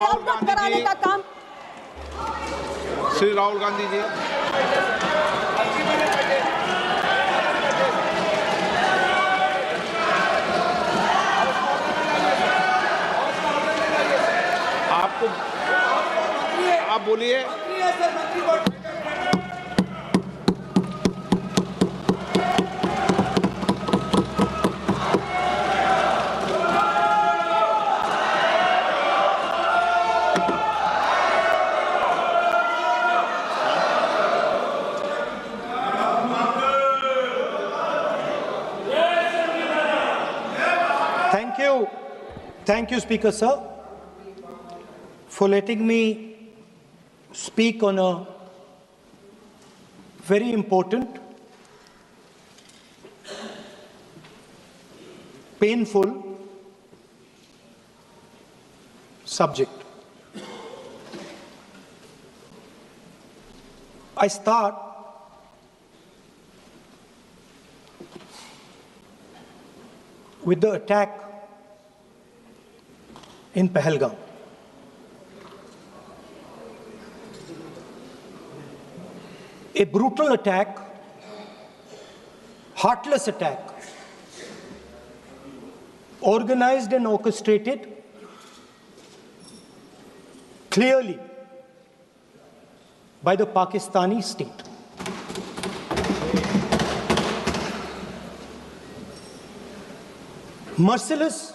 अवगत कराने का काम। श्री राहुल गांधी जी। आपको आप बोलिए। Thank you, Speaker Sir, for letting me speak on a very important, painful subject. I start with the attack in Pahalgam. A brutal attack, heartless attack, organized and orchestrated clearly by the Pakistani state. Merciless,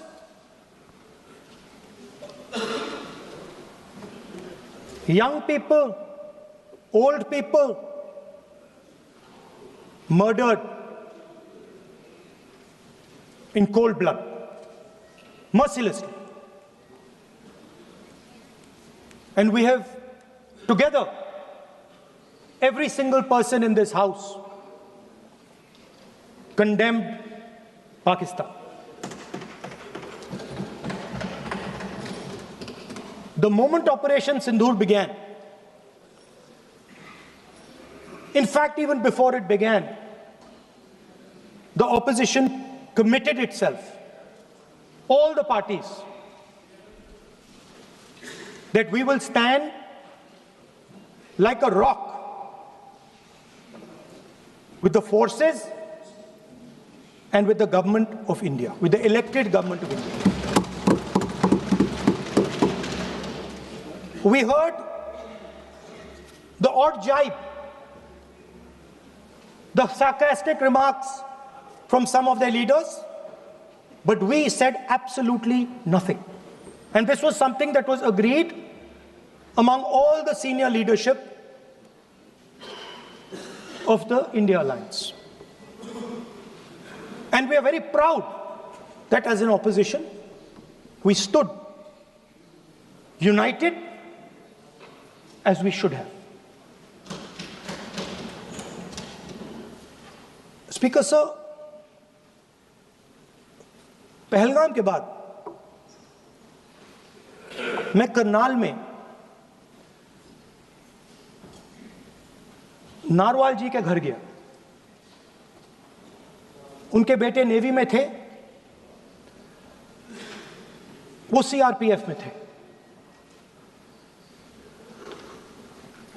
young people, old people murdered in cold blood, mercilessly. And we have together, every single person in this house, condemned Pakistan. The moment Operation Sindoor began, in fact, even before it began, the opposition committed itself, all the parties, that we will stand like a rock with the forces and with the government of India, with the elected government of India. We heard the odd jibe, the sarcastic remarks from some of their leaders, but we said absolutely nothing. And this was something that was agreed among all the senior leadership of the India Alliance. And we are very proud that as an opposition, we stood united as we should have. Speaker Sir, Pahalgam के बाद मैं करनाल में narwhal जी के घर गया। उनके बेटे navy में थे, वो सीआरपीएफ में थे।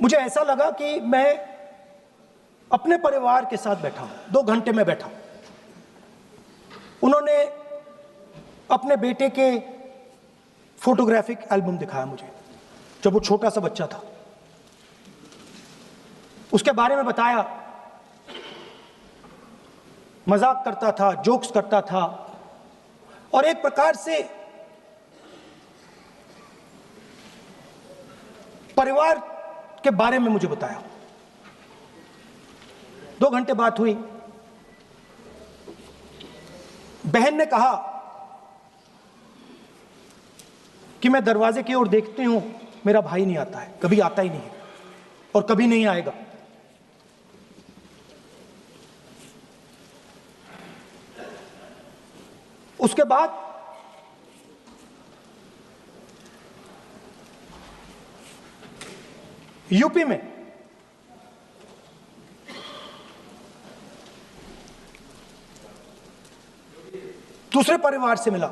मुझे ऐसा लगा कि मैं अपने परिवार के साथ बैठा हूं। 2 घंटे में बैठा। उन्होंने अपने बेटे के फोटोग्राफिक एल्बम दिखाया मुझे, जब वो छोटा सा बच्चा था। उसके बारे में बताया, मजाक करता था, जोक्स करता था, और एक प्रकार से परिवार के बारे में मुझे बताया। 2 घंटे बात हुई। बहन ने कहा कि मैं दरवाजे की ओर देखती हूं, मेरा भाई नहीं आता है, कभी आता ही नहीं है और कभी नहीं आएगा। उसके बाद यूपी में दूसरे परिवार से मिला।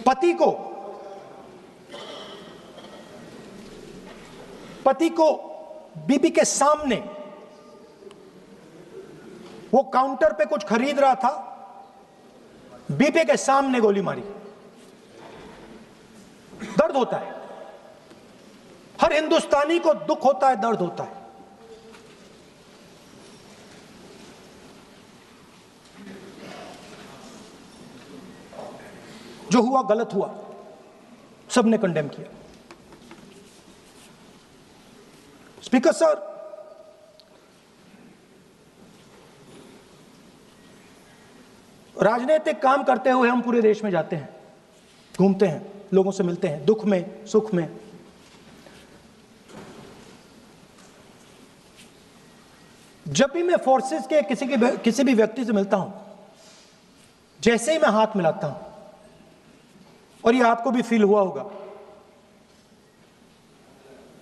पति को बीबी के सामने वो काउंटर पे कुछ खरीद रहा था, बीबी के सामने गोली मारी। दर्द होता है, हर हिंदुस्तानी को दुख होता है, दर्द होता है। जो हुआ गलत हुआ, सबने कंडेम किया। स्पीकर सर, राजनीतिक काम करते हुए हम पूरे देश में जाते हैं, घूमते हैं, लोगों से मिलते हैं, दुख में सुख में। जब भी मैं फोर्सेस के किसी भी व्यक्ति से मिलता हूं, जैसे ही मैं हाथ मिलाता हूं, और ये आपको भी फील हुआ होगा,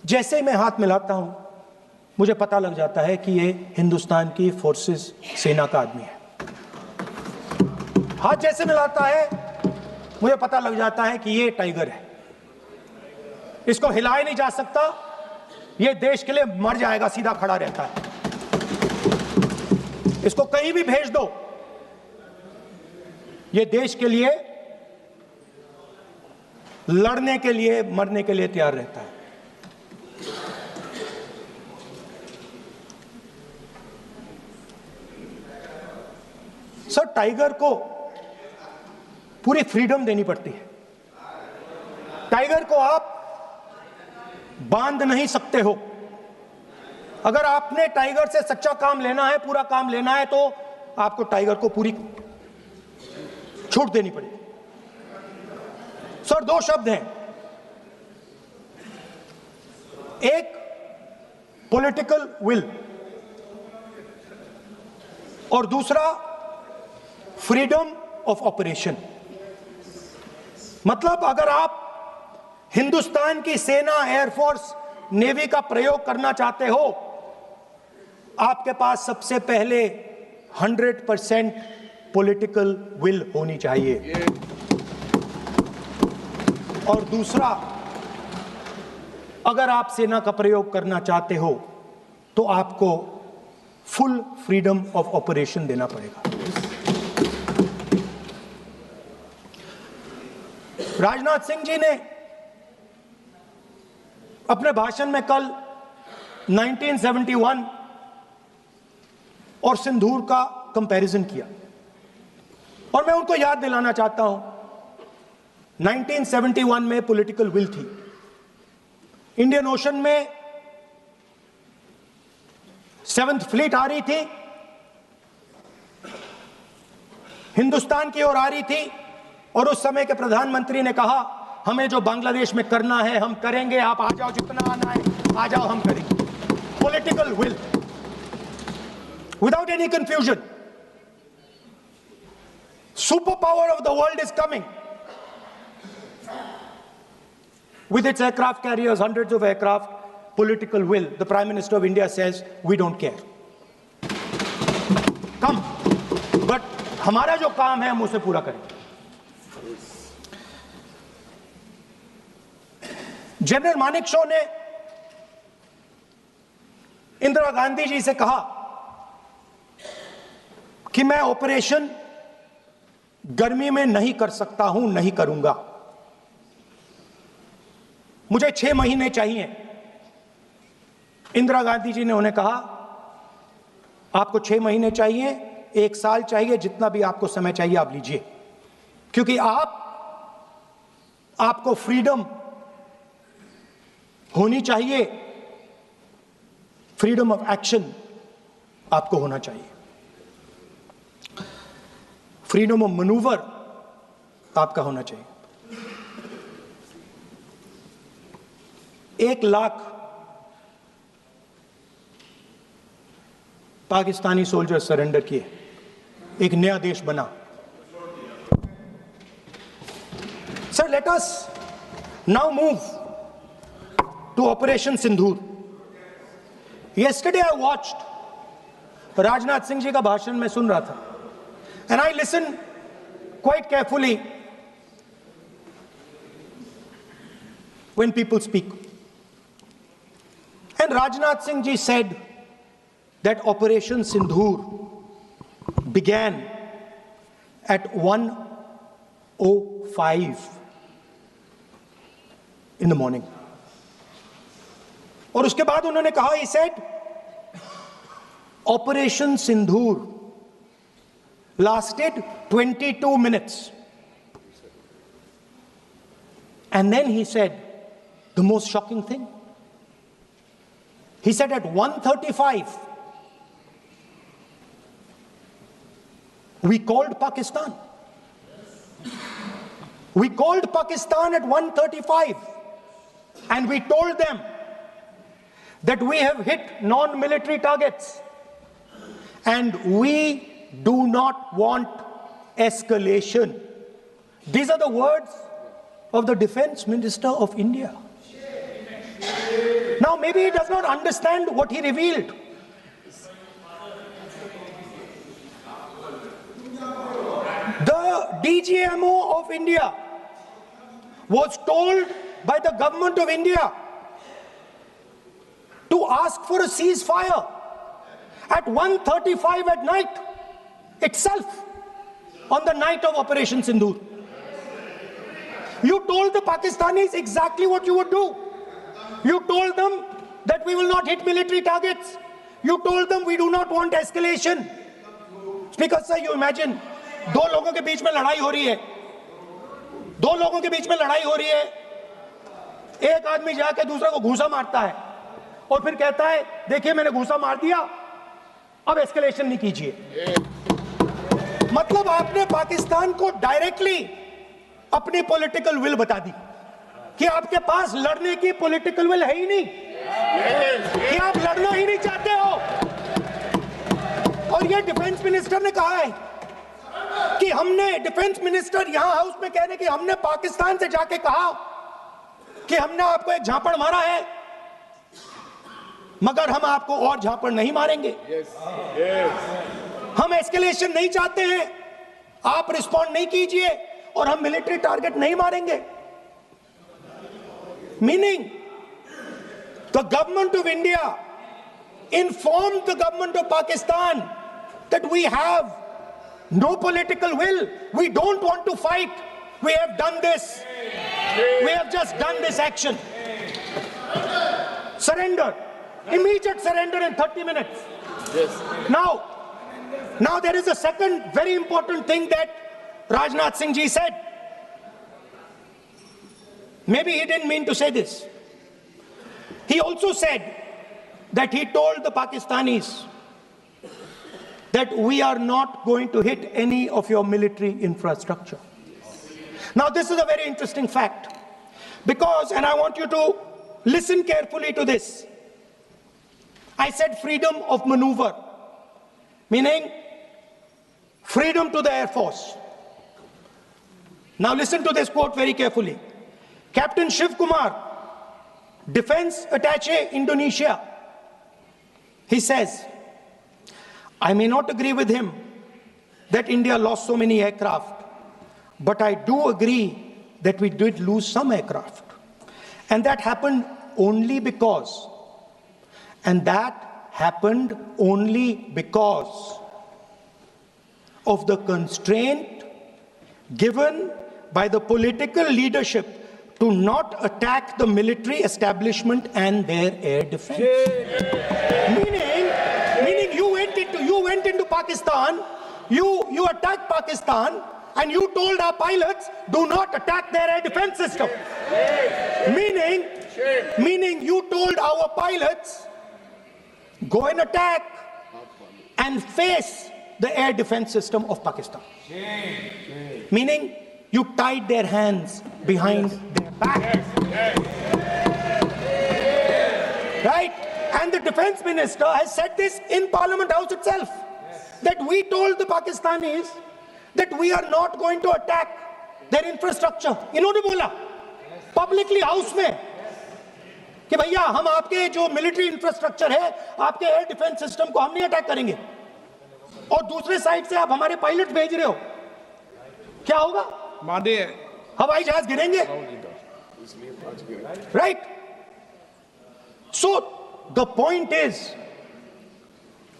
जैसे ही मैं हाथ मिलाता हूं मुझे पता लग जाता है कि ये हिंदुस्तान की फोर्सेस सेना का आदमी है। हाथ जैसे मिलाता है मुझे पता लग जाता है कि ये टाइगर है, इसको हिलाया नहीं जा सकता, ये देश के लिए मर जाएगा, सीधा खड़ा रहता है। इसको कहीं भी भेज दो, ये देश के लिए लड़ने के लिए, मरने के लिए तैयार रहता है। सर, टाइगर को पूरी फ्रीडम देनी पड़ती है। टाइगर को आप बांध नहीं सकते हो। अगर आपने टाइगर से सच्चा काम लेना है, पूरा काम लेना है, तो आपको टाइगर को पूरी छूट देनी पड़ेगी। सर, दो शब्द हैं, एक पॉलिटिकल विल और दूसरा फ्रीडम ऑफ ऑपरेशन। मतलब अगर आप हिंदुस्तान की सेना, एयरफोर्स, नेवी का प्रयोग करना चाहते हो, आपके पास सबसे पहले 100% पॉलिटिकल विल होनी चाहिए, और दूसरा, अगर आप सेना का प्रयोग करना चाहते हो तो आपको फुल फ्रीडम ऑफ ऑपरेशन देना पड़ेगा। राजनाथ सिंह जी ने अपने भाषण में कल 1971 और सिंदूर का कंपैरिजन किया, और मैं उनको याद दिलाना चाहता हूं, 1971 में पॉलिटिकल विल थी। इंडियन ओशन में 7th फ्लीट आ रही थी, हिंदुस्तान की ओर आ रही थी, और उस समय के प्रधानमंत्री ने कहा, हमें जो बांग्लादेश में करना है हम करेंगे, आप आ जाओ, जितना आना है आ जाओ, हम करेंगे। Political will, without any confusion. Super power of the world is coming with its aircraft carriers, hundreds of aircraft, political will. The Prime Minister of India says, we don't care. Come. But हमारा जो काम है हम उसे पूरा करेंगे। General Manekshaw ने इंदिरा गांधी जी से कहा कि मैं ऑपरेशन गर्मी में नहीं कर सकता हूं, नहीं करूंगा, मुझे 6 महीने चाहिए। इंदिरा गांधी जी ने उन्हें कहा, आपको 6 महीने चाहिए, 1 साल चाहिए, जितना भी आपको समय चाहिए आप लीजिए, क्योंकि आपको फ्रीडम होनी चाहिए, फ्रीडम ऑफ एक्शन आपको होना चाहिए, फ्रीडम ऑफ मैनूवर आपका होना चाहिए। 1 लाख पाकिस्तानी सोल्जर सरेंडर किए, एक नया देश बना। Sir, let us now move to operation Sindoor. Yesterday I watched Rajnath Singh ji का भाषण में सुन रहा था, and I listened quite carefully when people speak. And Rajnath Singh ji said that Operation Sindhur began at 1:05 in the morning. और उसके बाद उन्होंने कहा, he said, Operation Sindhur lasted 22 minutes. And then he said the most shocking thing. He said at 1:35, we called Pakistan. We called Pakistan at 1:35 and we told them that we have hit non-military targets and we do not want escalation. These are the words of the Defense Minister of India. Now, maybe he does not understand what he revealed. The DGMO of India was told by the government of India to ask for a ceasefire at 1:35 at night itself, on the night of Operation Sindhur. You told the Pakistanis exactly what you would do. You told them that we will not hit military targets. You told them we do not want escalation. Speaker sir, you imagine, दो लोगों के बीच में लड़ाई हो रही है, दो लोगों के बीच में लड़ाई हो रही है, एक आदमी जाके दूसरे को घूंसा मारता है और फिर कहता है देखिए मैंने घूंसा मार दिया, अब एस्केलेशन नहीं कीजिए. मतलब आपने पाकिस्तान को डायरेक्टली अपनी पॉलिटिकल विल बता दी कि आपके पास लड़ने की पॉलिटिकल विल है ही नहीं, कि आप लड़ना ही नहीं चाहते हो. और ये डिफेंस मिनिस्टर ने कहा है कि हमने, डिफेंस मिनिस्टर यहां हाउस में कह रहे कि हमने पाकिस्तान से जाके कहा कि हमने आपको एक झापड़ मारा है मगर हम आपको और झापड़ नहीं मारेंगे. हम एस्केलेशन नहीं चाहते हैं, आप रिस्पॉन्ड नहीं कीजिए और हम मिलिट्री टारगेट नहीं मारेंगे. Meaning the government of India informed the government of Pakistan that we have no political will, we don't want to fight, we have done this, we have just done this action. Surrender, immediate surrender in 30 minutes. Now there is a second very important thing that Rajnath Singh ji said. Maybe he didn't mean to say this. He also said that he told the Pakistanis that we are not going to hit any of your military infrastructure. Now this is a very interesting fact because, and I want you to listen carefully to this. I said freedom of maneuver, meaning freedom to the Air Force. Now listen to this quote very carefully. Captain Shiv Kumar, Defense Attaché, Indonesia, he says, I may not agree with him that India lost so many aircraft, but I do agree that we did lose some aircraft. And that happened only because, of the constraint given by the political leadership to not attack the military establishment and their air defense. Meaning you went into Pakistan, you attacked Pakistan, and you told our pilots, do not attack their air defense system. Meaning you told our pilots, go and attack and face the air defense system of Pakistan. Meaning you tied their hands behind their back. Right? And the defense minister has said this in Parliament House itself, that we told the Pakistanis that we are not going to attack their infrastructure. इन्होंने बोला publicly house में कि भैया हम आपके जो military infrastructure है, आपके air defense system को हम नहीं अटैक करेंगे, और दूसरे साइड से आप हमारे पायलट भेज रहे हो, क्या होगा? मानिए हवाई जहाज गिरेंगे, Right? So the point is,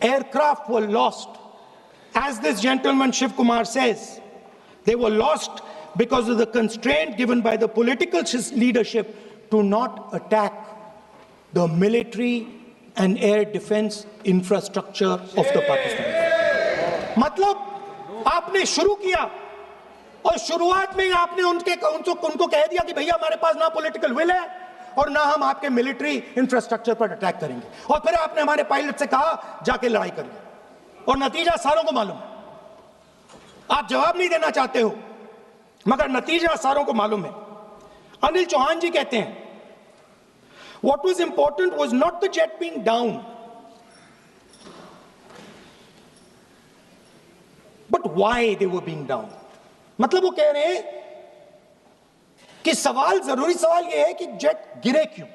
aircraft were lost. As this gentleman Shiv Kumar says, they were lost because of the constraint given by the political leadership to not attack the military and air defense infrastructure of the Pakistan. मतलब आपने शुरू किया और शुरुआत में ही आपने उनको कह दिया कि भैया हमारे पास ना पॉलिटिकल विल है और ना हम आपके मिलिट्री इंफ्रास्ट्रक्चर पर अटैक करेंगे, और फिर आपने हमारे पायलट से कहा जाके लड़ाई करिए, और नतीजा सारों को मालूम है। आप जवाब नहीं देना चाहते हो, मगर नतीजा सारों को मालूम है। अनिल चौहान जी कहते हैं, what was important was not the jet being down, but why they were being down. मतलब वो कह रहे हैं कि जरूरी सवाल ये है कि जेट गिरे क्यों।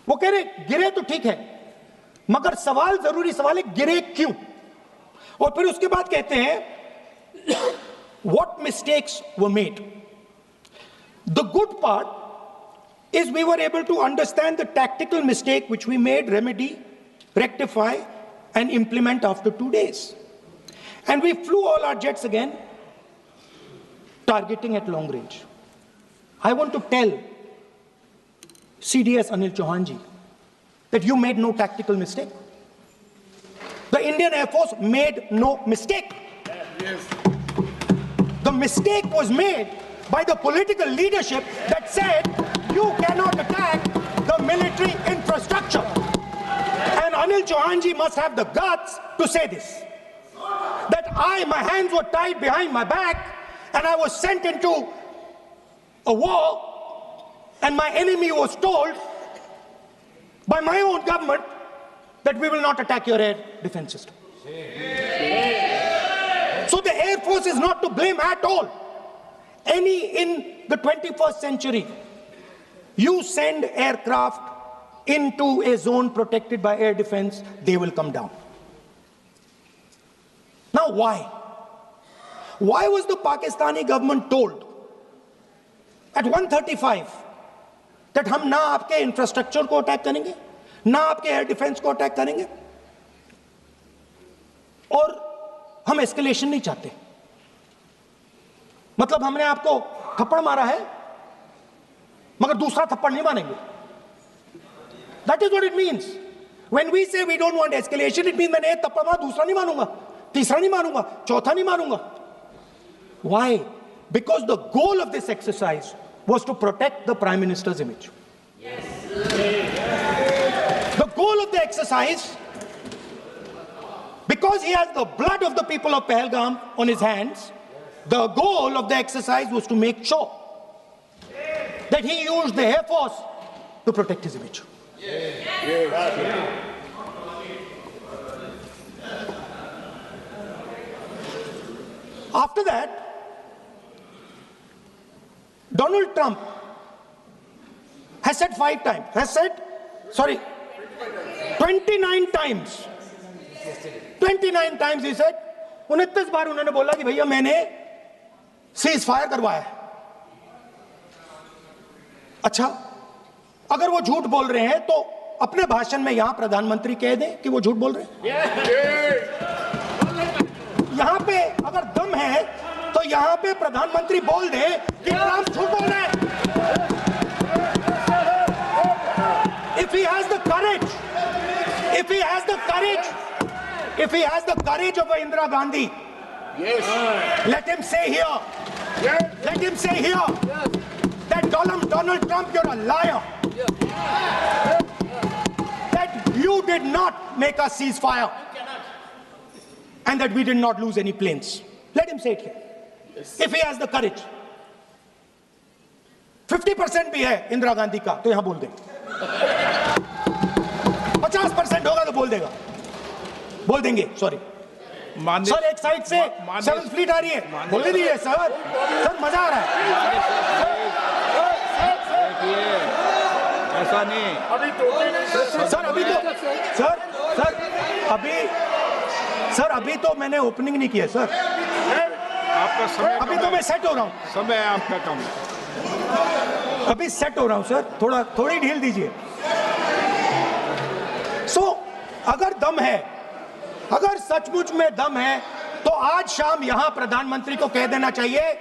वो कह रहे गिरे तो ठीक है, मगर जरूरी सवाल है गिरे क्यों। और फिर उसके बाद कहते हैं what mistakes were made. The good part is we were able to understand the tactical mistake which we made, remedy, rectify and implement after 2 days. And we flew all our jets again, targeting at long range. I want to tell CDS Anil Chauhan ji that you made no tactical mistake. The Indian Air Force made no mistake. Yes. The mistake was made by the political leadership that said you cannot attack the military infrastructure. And Anil Chauhan ji must have the guts to say this. That my hands were tied behind my back and I was sent into a war and my enemy was told by my own government that we will not attack your air defense system. So the Air Force is not to blame at all. In the 21st century, you send aircraft into a zone protected by air defense, they will come down. Now why? Why was the Pakistani government told at 1:35 that हम ना आपके infrastructure को attack करेंगे, ना आपके air defence को attack करेंगे, और हम एस्केलेशन नहीं चाहते? मतलब हमने आपको थप्पड़ मारा है मगर दूसरा थप्पड़ नहीं मारेंगे. That is what it means. When we say we don't want escalation, it means मैंने एक थप्पड़ मारा, दूसरा नहीं मारूंगा, तीसरा नहीं मारूंगा, चौथा नहीं मारूंगा. Why? Because the goal of this exercise was to protect the Prime Minister's image. Yes. The goal of the exercise, because he has the blood of the people of Pahalgam on his hands, the goal of the exercise was to make sure that he used the Air Force to protect his image. Yes. Yes. After that, Donald Trump has said 29 times. 29 times he said, 29 बार उन्होंने बोला कि भैया मैंने cease fire करवाया. अच्छा, अगर वो झूठ बोल रहे हैं तो अपने भाषण में यहां प्रधानमंत्री कह दें कि वो झूठ बोल रहे हैं. यहां पे अगर दम है तो यहां पे प्रधानमंत्री बोल दे कि ट्रंप झूठ बोल रहे हैं. If he has the courage, if he has the courage of Indira Gandhi, yes, let him say here, yes, let him say here, yes, that Donald Trump, you're a liar, yes, that you did not make us cease fire, and that we did not lose any planes. Let him say it here. Yes. If he has the courage. 50% भी है इंदिरा गांधी का तो यहां बोल दे. 50% होगा तो बोल देगा, बोल देंगे. सॉरी सर, एक साइड से 7th फ्लीट आ रही है, बोल दीजिए सर. सर मजा आ रहा है. ऐसा नहीं सर. अभी तो मैंने ओपनिंग नहीं किया सर. आपका समय अभी कम तो है। मैं सेट हो रहा हूं, समय आपका कम है। अभी सेट हो रहा हूं सर, थोड़ी ढील दीजिए। अगर दम है, अगर सचमुच में दम है, तो आज शाम यहां प्रधानमंत्री को कह देना चाहिए,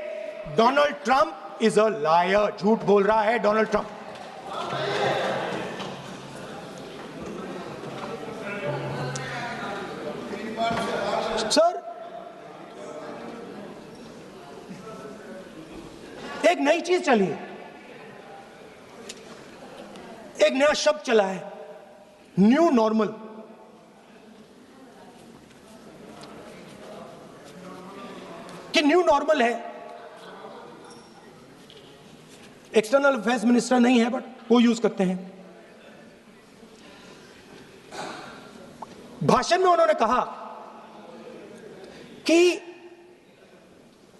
Donald Trump is a liar, झूठ बोल रहा है डोनाल्ड ट्रंप। सर, एक नई चीज चली है, एक नया शब्द चला है, न्यू नॉर्मल। कि न्यू नॉर्मल है, एक्सटर्नल अफेयर्स मिनिस्टर नहीं है बट वो यूज करते हैं। भाषण में उन्होंने कहा कि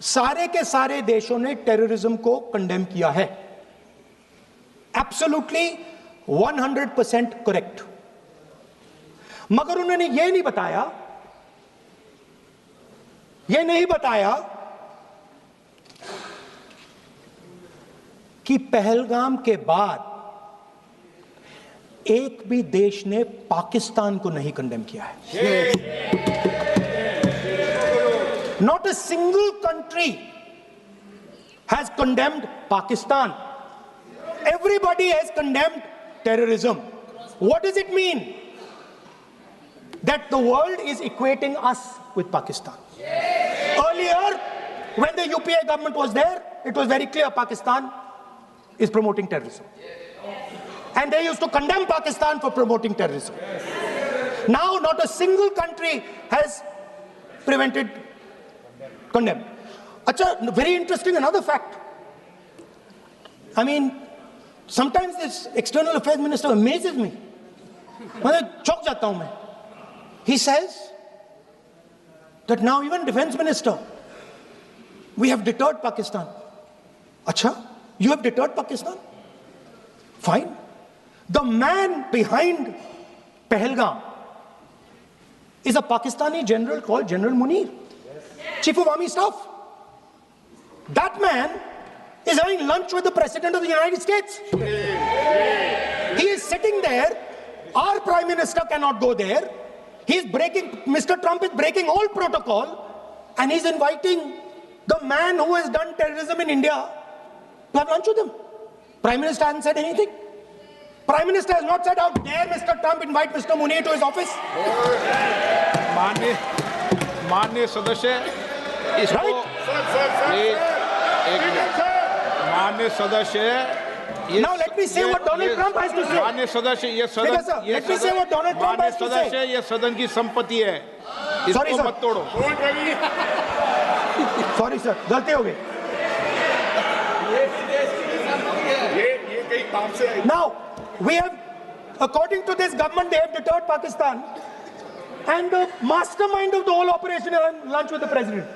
सारे के सारे देशों ने टेररिज्म को कंडेम किया है। Absolutely 100% correct. मगर उन्होंने यह नहीं बताया कि पहलगाम के बाद एक भी देश ने पाकिस्तान को नहीं कंडेम किया है। Not a single country has condemned Pakistan. Everybody has condemned terrorism. What does it mean? That the world is equating us with Pakistan. Earlier, when the UPA government was there, it was very clear Pakistan is promoting terrorism. And they used to condemn Pakistan for promoting terrorism. Now, not a single country has condemned. Acha, very interesting, another fact. I mean, sometimes this external affairs minister amazes me. चौंक जाता हूं मैं. He says that now even defense minister, we have deterred Pakistan. Acha, you have deterred Pakistan? Fine. The man behind Pahalgam is a Pakistani general called General Munir, Chief of Army Staff. That man is having lunch with the President of the United States. He is sitting there. Our Prime Minister cannot go there. Mr. Trump is breaking all protocol, and he's inviting the man who has done terrorism in India to have lunch with him. Prime Minister hasn't said anything. Prime Minister has not said, how dare Mr. Trump invite Mr. Munir to his office? माननीय सदस्य, इसको माननीय सदस्य, now let me say what Donald Trump has to say. माननीय सदस्य, ये सदन की संपत्ति है, इसको मत तोड़ो। सॉरी सर, गलती हो गई। Now we have, according to this government, they have deterred Pakistan, and the mastermind of the whole operation is having lunch with the president.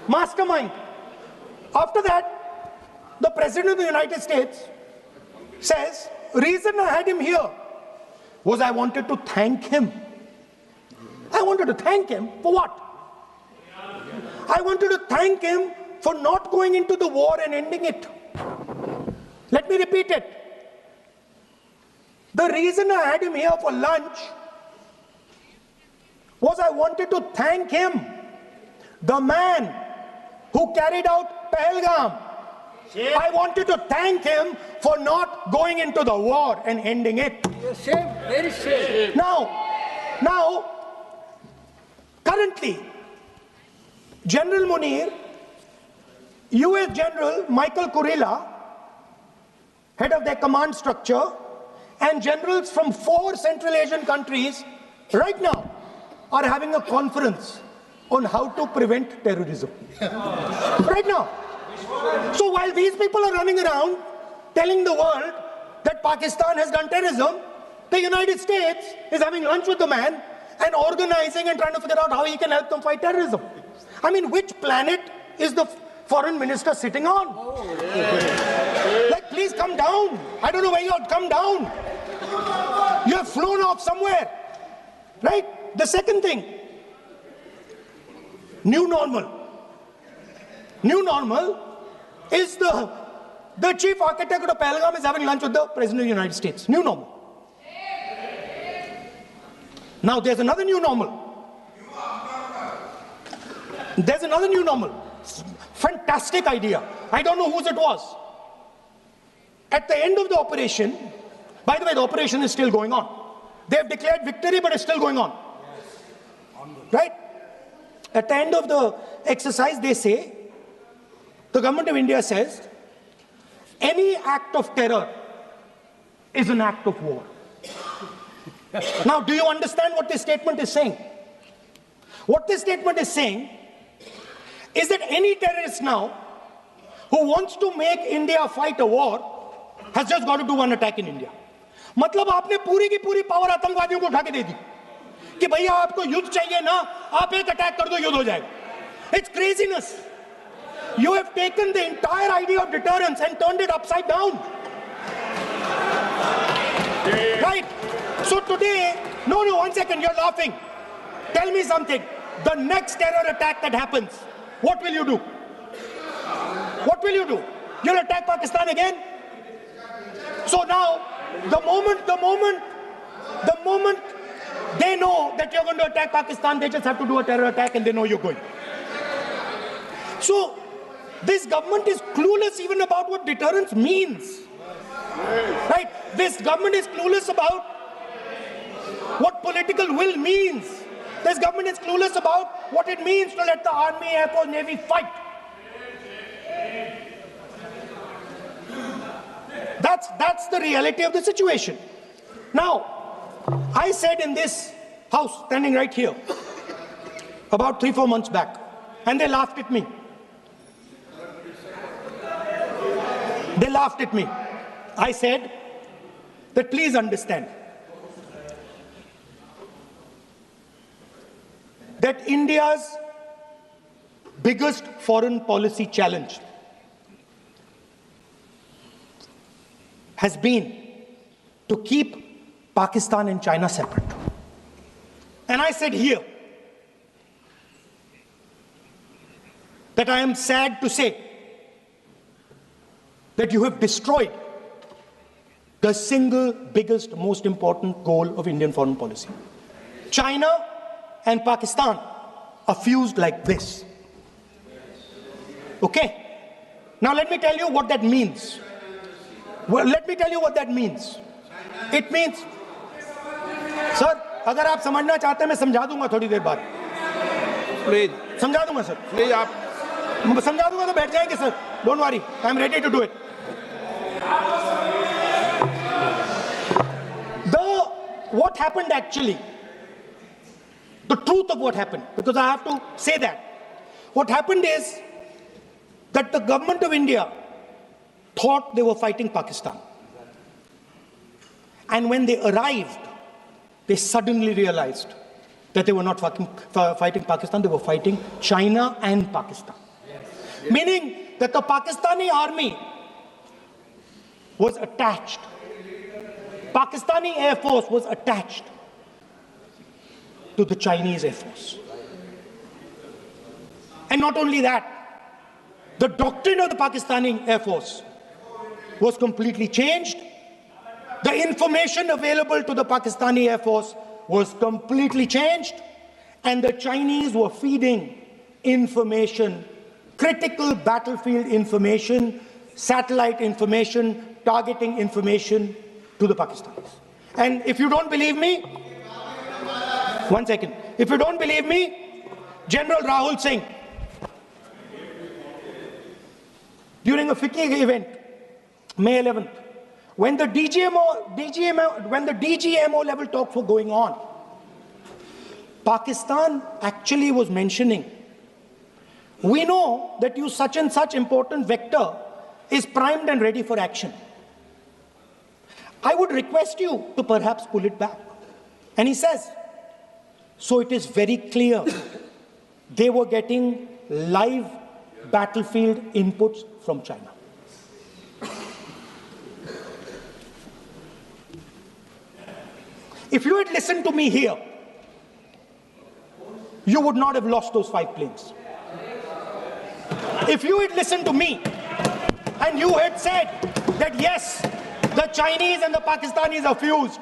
Mastermind. After that, the President of the United States says, reason I had him here was I wanted to thank him. I wanted to thank him for what? I wanted to thank him for not going into the war and ending it. Let me repeat it. The reason I had him here for lunch was I wanted to thank him, the man who carried out Pahalgam. I wanted to thank him for not going into the war and ending it. Shame, very shame. Now, currently, General Munir, US General Michael Kurilla, head of their command structure, and generals from 4 Central Asian countries right now are having a conference on how to prevent terrorism. Right now. So while these people are running around telling the world that Pakistan has done terrorism, the United States is having lunch with the man and organizing and trying to figure out how he can help them fight terrorism. I mean, which planet is the foreign minister sitting on? Like, please come down. I don't know where you are. Come down. You have flown off somewhere. Right? The second thing, new normal. New normal is the chief architect of Pahalgam is having lunch with the President of the United States. New normal. Now there's another new normal. There's another new normal. Fantastic idea. I don't know whose it was. At the end of the operation, by the way, the operation is still going on. They have declared victory, but it's still going on. Right? At the end of the exercise, they say, the government of India says, any act of terror is an act of war. Now, do you understand what this statement is saying? What this statement is saying is that any terrorist now who wants to make India fight a war has just got to do one attack in India. मतलब आपने पूरी की पूरी power आतंकवादियों को उठा के दे दी कि भैया आपको युद्ध चाहिए ना, आप एक अटैक कर दो, युद्ध हो जाएगा. It's craziness. You have taken the entire idea of deterrence and turned it upside down. Right? So today, no, one second, you're laughing. Tell me something. The next terror attack that happens, what will you do? What will you do? You'll attack Pakistan again? So now, the moment they know that you're going to attack Pakistan, they just have to do a terror attack and they know you're going. So, this government is clueless even about what deterrence means. Right? This government is clueless about what political will means. This government is clueless about what it means to let the Army, Air Force, Navy fight. That's the reality of the situation. Now, I said in this house, standing right here, about 3-4 months back, and they laughed at me. They laughed at me. I said that please understand that India's biggest foreign policy challenge has been to keep Pakistan and China separate. And I said here that I am sad to say that you have destroyed the single biggest, most important goal of Indian foreign policy. China and Pakistan are fused like this. Okay? Now let me tell you what that means. Well, let me tell you what that means. It means, sir, अगर आप समझना चाहते हैं मैं समझा दूंगा थोड़ी देर बाद. Please. समझा दूंगा सर. Please, आप समझा दूंगा तो बैठ जाएंगे sir. Don't worry, I am ready to do it. What happened actually, the truth of what happened, because I have to say that. What happened is that the government of India thought they were fighting Pakistan. And when they arrived, they suddenly realized that they were not fighting Pakistan, they were fighting China and Pakistan. Yes. Meaning that the Pakistani army was attached. Pakistani Air Force was attached to the Chinese Air Force. And not only that, the doctrine of the Pakistani Air Force was completely changed. The information available to the Pakistani Air Force was completely changed. And the Chinese were feeding information, critical battlefield information, satellite information, targeting information to the Pakistanis. And if you don't believe me, one second. If you don't believe me, General Rahul Singh, during a FICCI event, May 11th, when the DGMO level talks were going on, Pakistan actually was mentioning, we know that you such and such important vector is primed and ready for action. I would request you to perhaps pull it back. And he says, so it is very clear they were getting live battlefield inputs from China. If you had listened to me here, you would not have lost those 5 planes. If you had listened to me and you had said that yes, the Chinese and the Pakistanis are fused,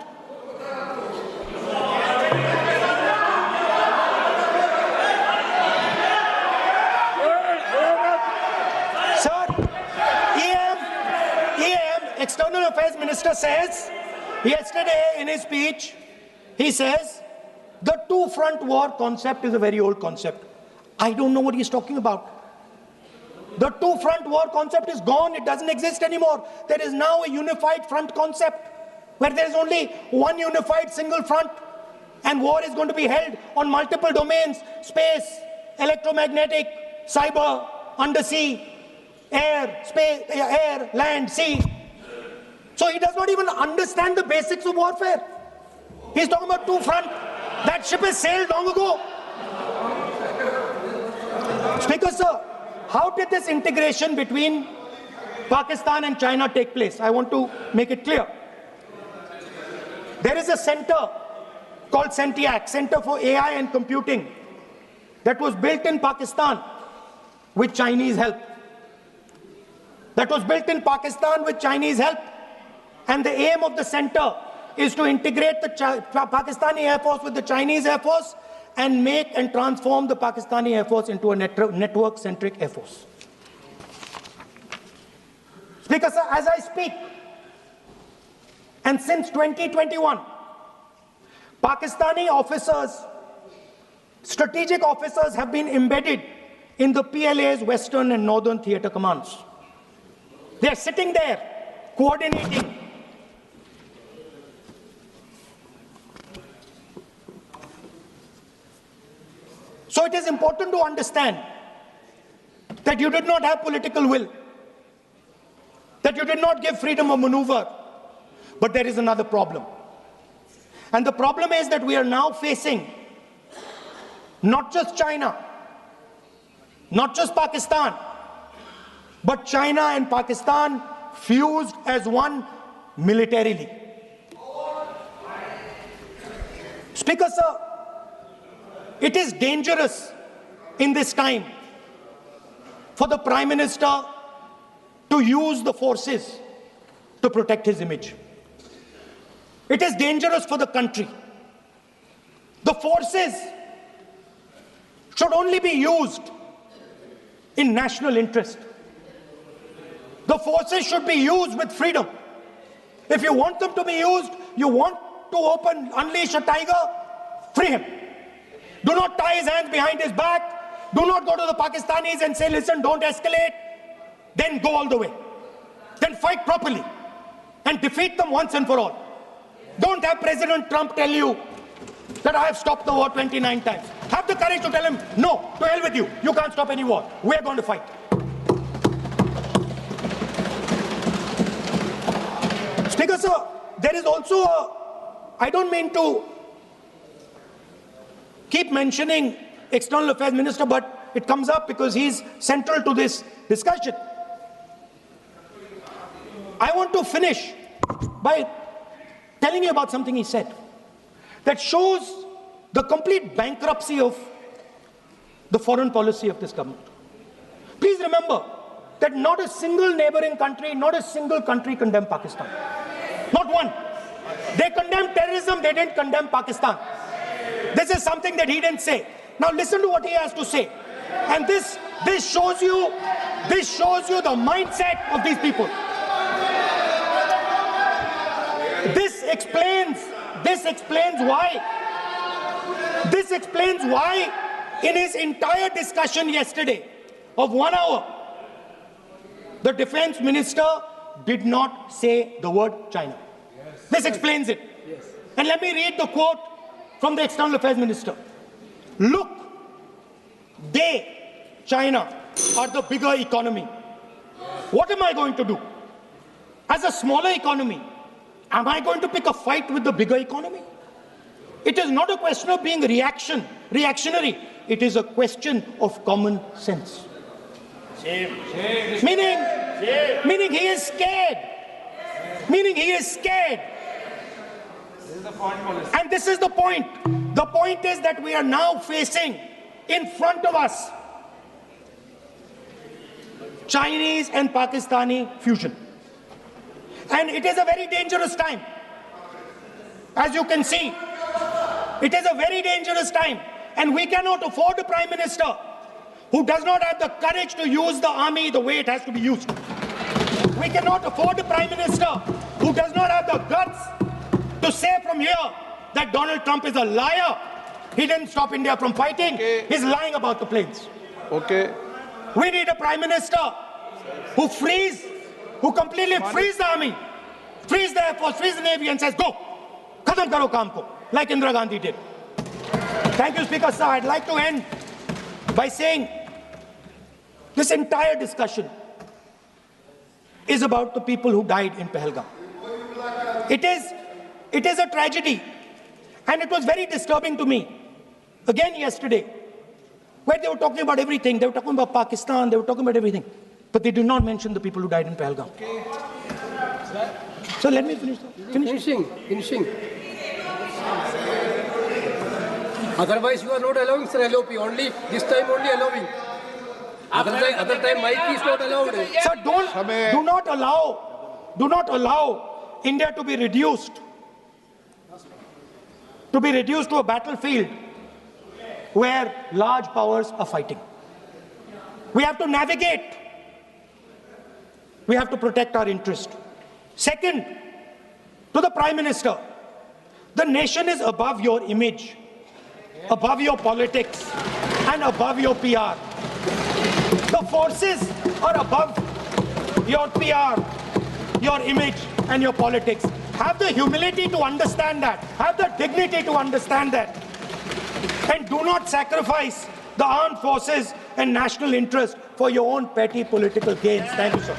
sir, EM, External Affairs Minister says, yesterday in his speech, he says, the two-front war concept is a very old concept. I don't know what he's talking about. The two-front war concept is gone. It doesn't exist anymore. There is now a unified front concept where there is only one unified single front, and war is going to be held on multiple domains: space, electromagnetic, cyber, undersea, air, space, air, land, sea. So he does not even understand the basics of warfare. He's talking about two-front. That ship has sailed long ago. Speaker, sir, how did this integration between Pakistan and China take place? I want to make it clear. There is a center called CENTIAC, Center for AI and Computing, that was built in Pakistan with Chinese help. That was built in Pakistan with Chinese help. And the aim of the center is to integrate the Pakistani Air Force with the Chinese Air Force and make and transform the Pakistani Air Force into a network-centric Air Force. Speaker, sir, as I speak, and since 2021, Pakistani officers, strategic officers, have been embedded in the PLA's Western and Northern Theatre Commands. They are sitting there, coordinating. So it is important to understand that you did not have political will, that you did not give freedom of maneuver. But there is another problem. And the problem is that we are now facing not just China, not just Pakistan, but China and Pakistan fused as one militarily. Speaker, sir, it is dangerous in this time for the Prime Minister to use the forces to protect his image. It is dangerous for the country. The forces should only be used in national interest. The forces should be used with freedom. If you want them to be used, you want to unleash a tiger, free him. Do not tie his hands behind his back. Do not go to the Pakistanis and say, listen, don't escalate. Then go all the way. Then fight properly and defeat them once and for all. Don't have President Trump tell you that I have stopped the war 29 times. Have the courage to tell him, no, to hell with you. You can't stop any war. We're going to fight. Speaker, sir, there is also I don't mean to keep mentioning External Affairs Minister, but it comes up because he's central to this discussion. I want to finish by telling you about something he said that shows the complete bankruptcy of the foreign policy of this government. Please remember that not a single neighboring country, not a single country condemned Pakistan. Not one. They condemned terrorism, they didn't condemn Pakistan. This is something that he didn't say. Now listen to what he has to say. And this shows you the mindset of these people. This explains why in his entire discussion yesterday of 1 hour, the defense minister did not say the word China. Yes. This explains it. Yes. And let me read the quote from the External Affairs Minister. Look, China, are the bigger economy. What am I going to do? As a smaller economy, am I going to pick a fight with the bigger economy? It is not a question of being reactionary. It is a question of common sense. Meaning he is scared. Meaning he is scared. And this is the point. The point is that we are now facing in front of us Chinese and Pakistani fusion. And it is a very dangerous time. As you can see, it is a very dangerous time. And we cannot afford a Prime Minister who does not have the courage to use the army the way it has to be used. We cannot afford a Prime Minister who does not have the guts to say from here that Donald Trump is a liar. He didn't stop India from fighting. Okay. He's lying about the planes. Okay. We need a Prime Minister who completely frees the army, frees the Air Force, frees the Navy and says, go, khatam karo kaam ko, like Indira Gandhi did. Thank you, Speaker Sir. I'd like to end by saying this entire discussion is about the people who died in Pahalgam. It is a tragedy, and it was very disturbing to me, again yesterday, where they were talking about everything. They were talking about Pakistan, they were talking about everything, but they did not mention the people who died in Pahalgam. So let me finish. Finishing. Otherwise, you are not allowing, sir, LOP. Only this time, only allowing. Other time, mic is not allowed. Sir, do not allow India to be reduced to a battlefield where large powers are fighting. We have to navigate. We have to protect our interest. Second, to the Prime Minister, the nation is above your image, above your politics, and above your PR. The forces are above your PR, your image, and your politics. Have the humility to understand that. Have the dignity to understand that. And do not sacrifice the armed forces and national interest for your own petty political gains. Thank you, sir.